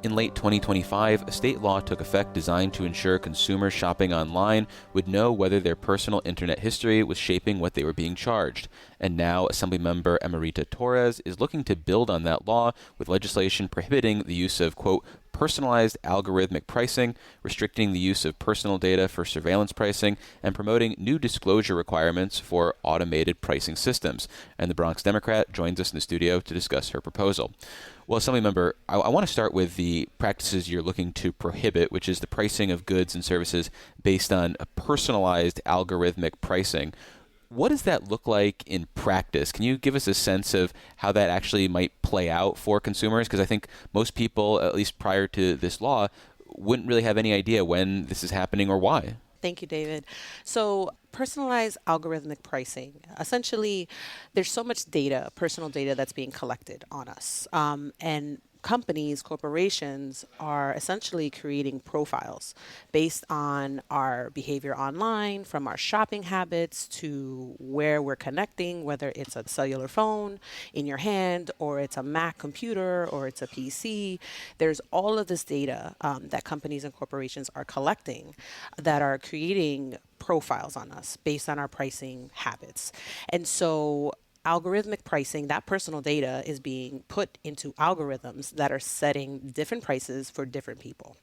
In late 2025, a state law took effect designed to ensure consumers shopping online would know whether their personal internet history was shaping what they were being charged. And now, Assemblymember Emérita Torres is looking to build on that law with legislation prohibiting the use of, quote, personalized algorithmic pricing, restricting the use of personal data for surveillance pricing, and promoting new disclosure requirements for automated pricing systems. And the Bronx Democrat joins us in the studio to discuss her proposal. Well, Assemblymember, I want to start with the practices you're looking to prohibit, which is the pricing of goods and services based on a personalized algorithmic pricing. What does that look like in practice? Can you give us a sense of how that actually might play out for consumers? Because I think most people, at least prior to this law, wouldn't really have any idea when this is happening or why. Thank you, David. So personalized algorithmic pricing, essentially, there's so much data, personal data that's being collected on us. And companies, corporations are essentially creating profiles based on our behavior online, from our shopping habits to where we're connecting, whether it's a cellular phone in your hand or it's a Mac computer or it's a PC. There's all of this data that companies and corporations are collecting that are creating profiles on us based on our pricing habits. And so algorithmic pricing, that personal data is being put into algorithms that are setting different prices for different people.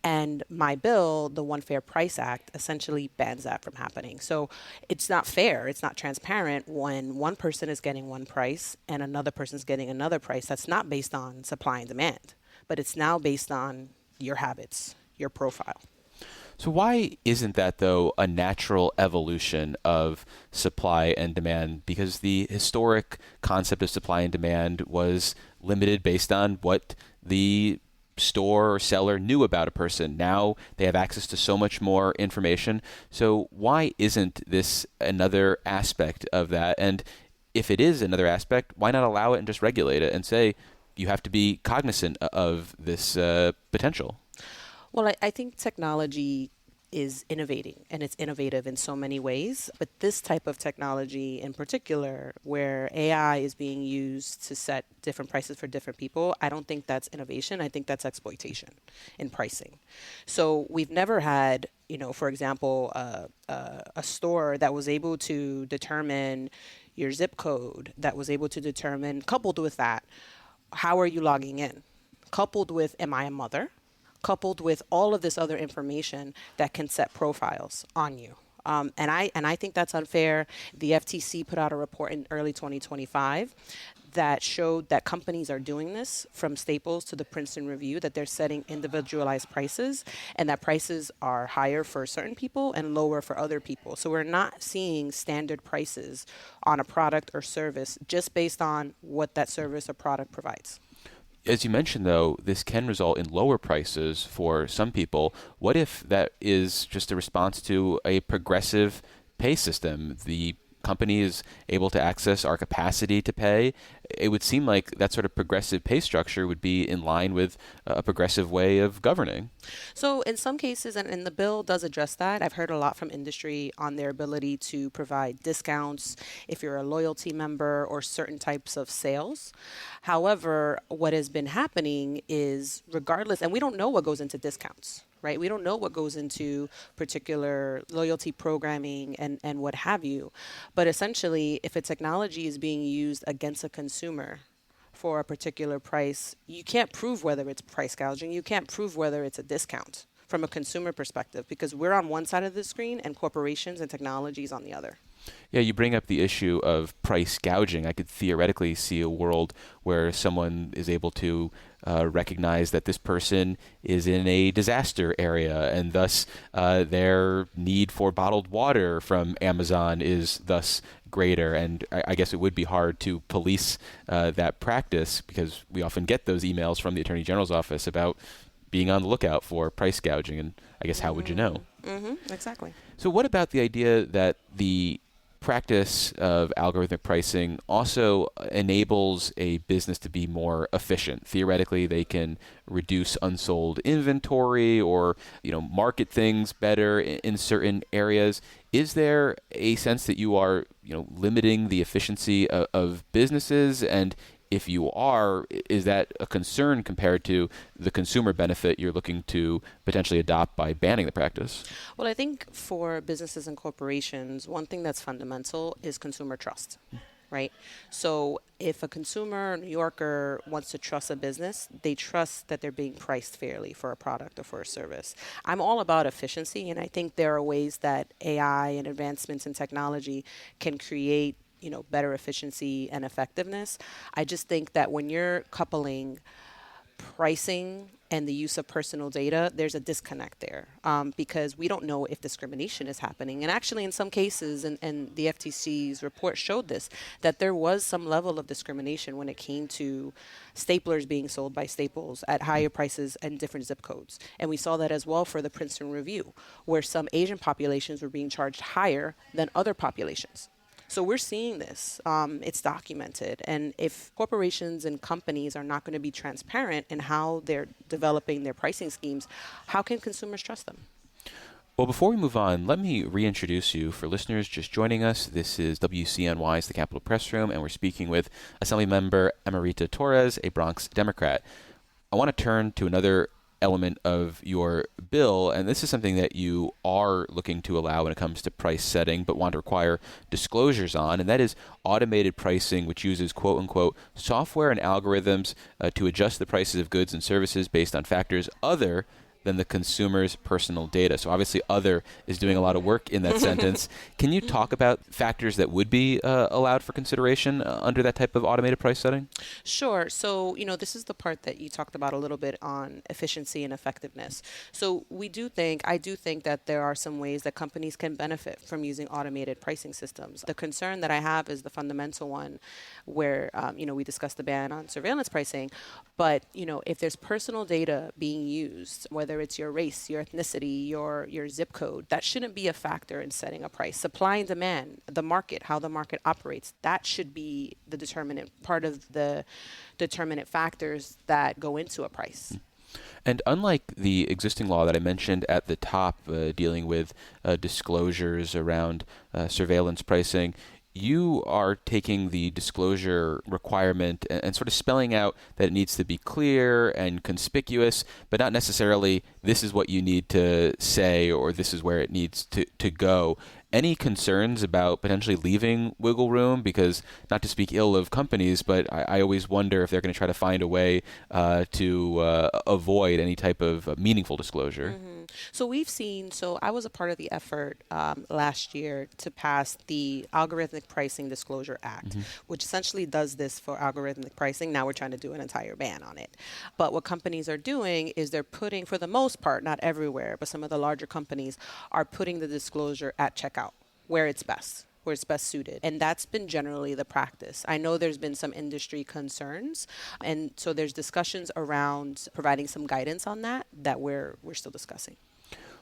And my bill, the One Fair Price Act, essentially bans that from happening. So it's not fair, it's not transparent when one person is getting one price and another person's getting another price that's not based on supply and demand, but it's now based on your habits, your profile. So why isn't that, though, a natural evolution of supply and demand? Because the historic concept of supply and demand was limited based on what the store or seller knew about a person. Now they have access to so much more information. So why isn't this another aspect of that? And if it is another aspect, why not allow it and just regulate it and say you have to be cognizant of this potential? Well, I think technology is innovating, and it's innovative in so many ways. But this type of technology in particular, where AI is being used to set different prices for different people, I don't think that's innovation. I think that's exploitation in pricing. So we've never had, for example, a store that was able to determine your zip code, that was able to determine, coupled with that, how are you logging in? Coupled with, am I a mother? Coupled with all of this other information that can set profiles on you. And I think that's unfair. The FTC put out a report in early 2025 that showed that companies are doing this, from Staples to the Princeton Review, that they're setting individualized prices and that prices are higher for certain people and lower for other people. So we're not seeing standard prices on a product or service just based on what that service or product provides. As you mentioned, though, this can result in lower prices for some people. What if that is just a response to a progressive pay system? The company is able to access our capacity to pay. It would seem like that sort of progressive pay structure would be in line with a progressive way of governing. So in some cases, and the bill does address that, I've heard a lot from industry on their ability to provide discounts if you're a loyalty member or certain types of sales. However, what has been happening is, regardless, and we don't know what goes into discounts, right? We don't know what goes into particular loyalty programming and what have you. But essentially, if a technology is being used against a consumer for a particular price, you can't prove whether it's price gouging. You can't prove whether it's a discount from a consumer perspective, because we're on one side of the screen and corporations and technologies on the other. Yeah, you bring up the issue of price gouging. I could theoretically see a world where someone is able to recognize that this person is in a disaster area, and thus their need for bottled water from Amazon is thus greater. And I guess it would be hard to police that practice, because we often get those emails from the Attorney General's office about being on the lookout for price gouging. And I guess how would you know? Exactly. So what about the idea that the practice of algorithmic pricing also enables a business to be more efficient? Theoretically, they can reduce unsold inventory or, market things better in certain areas. Is there a sense that you are, limiting the efficiency of businesses? And if you are, is that a concern compared to the consumer benefit you're looking to potentially adopt by banning the practice? Well, I think for businesses and corporations, one thing that's fundamental is consumer trust, right? So if a consumer, New Yorker, wants to trust a business, they trust that they're being priced fairly for a product or for a service. I'm all about efficiency, and I think there are ways that AI and advancements in technology can create better efficiency and effectiveness. I just think that when you're coupling pricing and the use of personal data, there's a disconnect there because we don't know if discrimination is happening. And actually, in some cases, and the FTC's report showed this, that there was some level of discrimination when it came to staplers being sold by Staples at higher prices and different zip codes. And we saw that as well for the Princeton Review, where some Asian populations were being charged higher than other populations. So we're seeing this. It's documented. And if corporations and companies are not going to be transparent in how they're developing their pricing schemes, how can consumers trust them? Well, before we move on, let me reintroduce you for listeners just joining us. This is WCNY's The Capitol Press Room, and we're speaking with Assemblymember Emérita Torres, a Bronx Democrat. I want to turn to another element of your bill, and this is something that you are looking to allow when it comes to price setting, but want to require disclosures on, and that is automated pricing, which uses quote-unquote software and algorithms to adjust the prices of goods and services based on factors other than the consumer's personal data. So obviously other is doing a lot of work in that sentence. Can you talk about factors that would be allowed for consideration under that type of automated price setting? Sure. So, this is the part that you talked about a little bit on efficiency and effectiveness. So I do think that there are some ways that companies can benefit from using automated pricing systems. The concern that I have is the fundamental one where, we discussed the ban on surveillance pricing, but, if there's personal data being used, whether it's your race, your ethnicity, your zip code, that shouldn't be a factor in setting a price. Supply and demand, the market, how the market operates, that should be the part of the determinant factors that go into a price. And unlike the existing law that I mentioned at the top, dealing with disclosures around surveillance pricing, you are taking the disclosure requirement and sort of spelling out that it needs to be clear and conspicuous, but not necessarily this is what you need to say or this is where it needs to go. Any concerns about potentially leaving wiggle room? Because not to speak ill of companies, but I always wonder if they're going to try to find a way to avoid any type of meaningful disclosure. Mm-hmm. So I was a part of the effort last year to pass the Algorithmic Pricing Disclosure Act, which essentially does this for algorithmic pricing. Now we're trying to do an entire ban on it. But what companies are doing is they're putting, for the most part, not everywhere, but some of the larger companies are putting the disclosure at checkout where it's best suited. And that's been generally the practice. I know there's been some industry concerns. And so there's discussions around providing some guidance on that we're still discussing.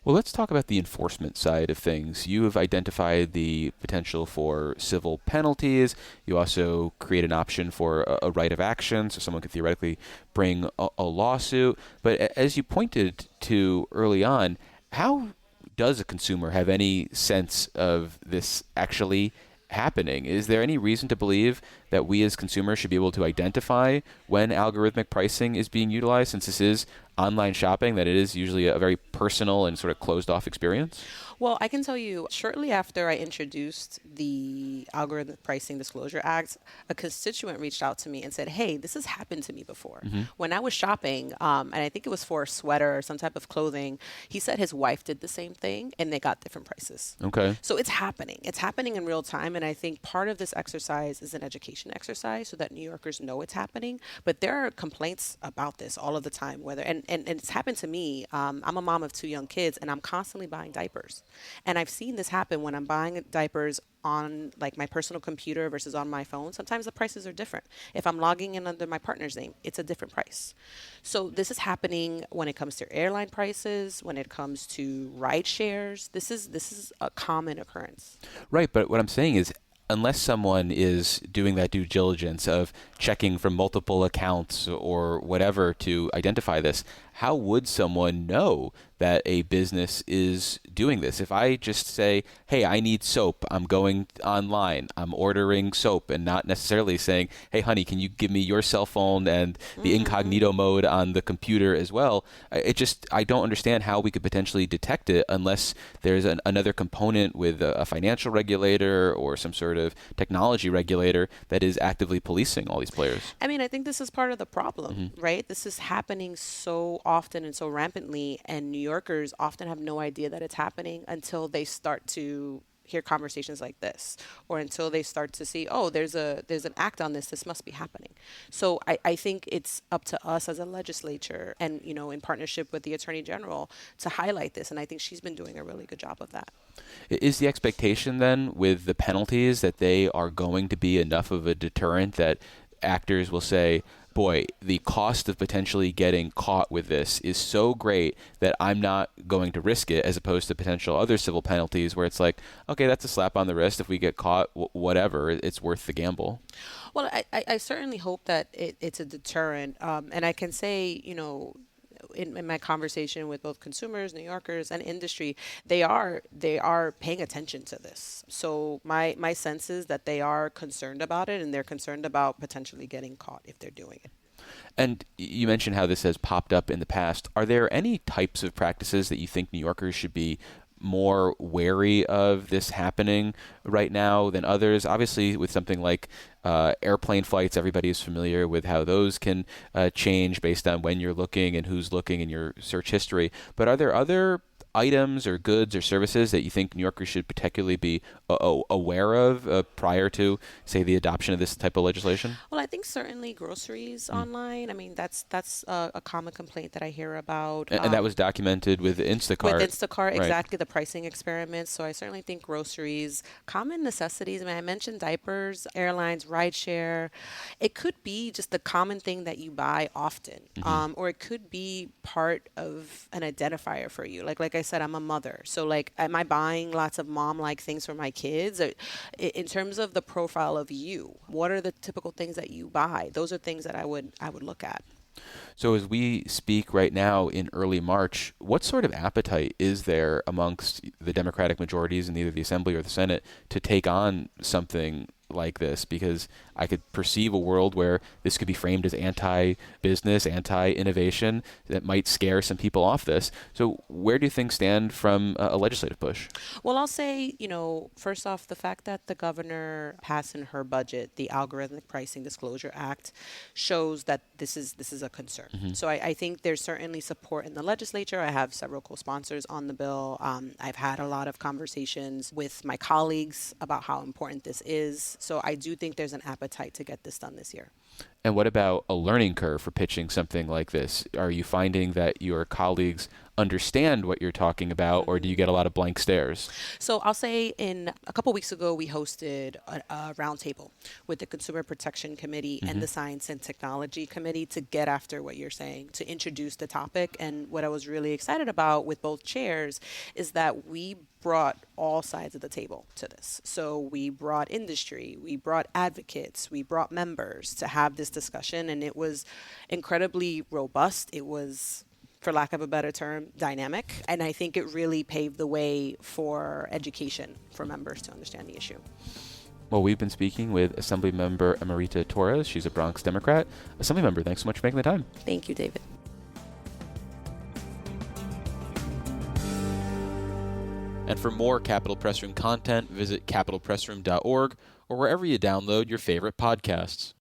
Well, let's talk about the enforcement side of things. You have identified the potential for civil penalties. You also create an option for a right of action, so someone could theoretically bring a lawsuit. But as you pointed to early on, how does a consumer have any sense of this actually happening? Is there any reason to believe that we as consumers should be able to identify when algorithmic pricing is being utilized, since this is online shopping, that it is usually a very personal and sort of closed off experience? Well, I can tell you, shortly after I introduced the Algorithmic Pricing Disclosure Act, a constituent reached out to me and said, hey, this has happened to me before. When I was shopping, and I think it was for a sweater or some type of clothing, he said his wife did the same thing and they got different prices. Okay. So it's happening. It's happening in real time. And I think part of this exercise is an education exercise so that New Yorkers know it's happening. But there are complaints about this all of the time, and it's happened to me. I'm a mom of 2 young kids and I'm constantly buying diapers. And I've seen this happen when I'm buying diapers on like my personal computer versus on my phone. Sometimes the prices are different. If I'm logging in under my partner's name, it's a different price. So this is happening when it comes to airline prices, when it comes to ride shares. This is a common occurrence. Right, but what I'm saying is, unless someone is doing that due diligence of checking from multiple accounts or whatever to identify this, how would someone know that a business is doing this? If I just say, hey, I need soap, I'm going online, I'm ordering soap, and not necessarily saying, hey, honey, can you give me your cell phone and the incognito mode on the computer as well? I don't understand how we could potentially detect it unless there's another component with a financial regulator or some sort of technology regulator that is actively policing all these players. I mean, I think this is part of the problem, right? This is happening so often and so rampantly, and New Yorkers often have no idea that it's happening until they start to hear conversations like this, or until they start to see, oh, there's an act on this must be happening. So I think it's up to us as a legislature and, in partnership with the Attorney General to highlight this. And I think she's been doing a really good job of that. Is the expectation then with the penalties that they are going to be enough of a deterrent that actors will say, boy, the cost of potentially getting caught with this is so great that I'm not going to risk it, as opposed to potential other civil penalties where it's like, okay, that's a slap on the wrist. If we get caught, whatever, it's worth the gamble? Well, I certainly hope that it's a deterrent. And I can say, in my conversation with both consumers, New Yorkers, and industry, they are paying attention to this. So my sense is that they are concerned about it, and they're concerned about potentially getting caught if they're doing it. And you mentioned how this has popped up in the past. Are there any types of practices that you think New Yorkers should be more wary of this happening right now than others? Obviously, with something like airplane flights, everybody is familiar with how those can change based on when you're looking and who's looking in your search history. But are there other items or goods or services that you think New Yorkers should particularly be aware of prior to, say, the adoption of this type of legislation? Well, I think certainly groceries online. I mean, that's a common complaint that I hear about. And that was documented with Instacart. With Instacart, right. Exactly, the pricing experiments. So I certainly think groceries, common necessities. I mean, I mentioned diapers, airlines, rideshare. It could be just the common thing that you buy often, or it could be part of an identifier for you. Like I said, I'm a mother. So like, am I buying lots of mom-like things for my kids? In terms of the profile of you, what are the typical things that you buy? Those are things that I would look at. So as we speak right now in early March, what sort of appetite is there amongst the Democratic majorities in either the Assembly or the Senate to take on something like this? Because I could perceive a world where this could be framed as anti-business, anti-innovation that might scare some people off this. So where do things stand from a legislative push? Well, I'll say, first off, the fact that the governor passed in her budget the Algorithmic Pricing Disclosure Act shows that this is a concern. So I think there's certainly support in the legislature. I have several co-sponsors on the bill. I've had a lot of conversations with my colleagues about how important this is. So I do think there's an appetite to get this done this year. And what about a learning curve for pitching something like this? Are you finding that your colleagues understand what you're talking about, or do you get a lot of blank stares? So I'll say a couple weeks ago, we hosted a roundtable with the Consumer Protection Committee and the Science and Technology Committee to get after what you're saying, to introduce the topic. And what I was really excited about with both chairs is that we brought all sides of the table to this. So we brought industry, we brought advocates, we brought members to have this discussion, and it was incredibly robust. It was, for lack of a better term, dynamic. And I think it really paved the way for education for members to understand the issue. Well, we've been speaking with Assemblymember Emérita Torres. She's a Bronx Democrat. Assemblymember, thanks so much for making the time. Thank you, David. And for more Capitol Press Room content, visit capitolpressroom.org or wherever you download your favorite podcasts.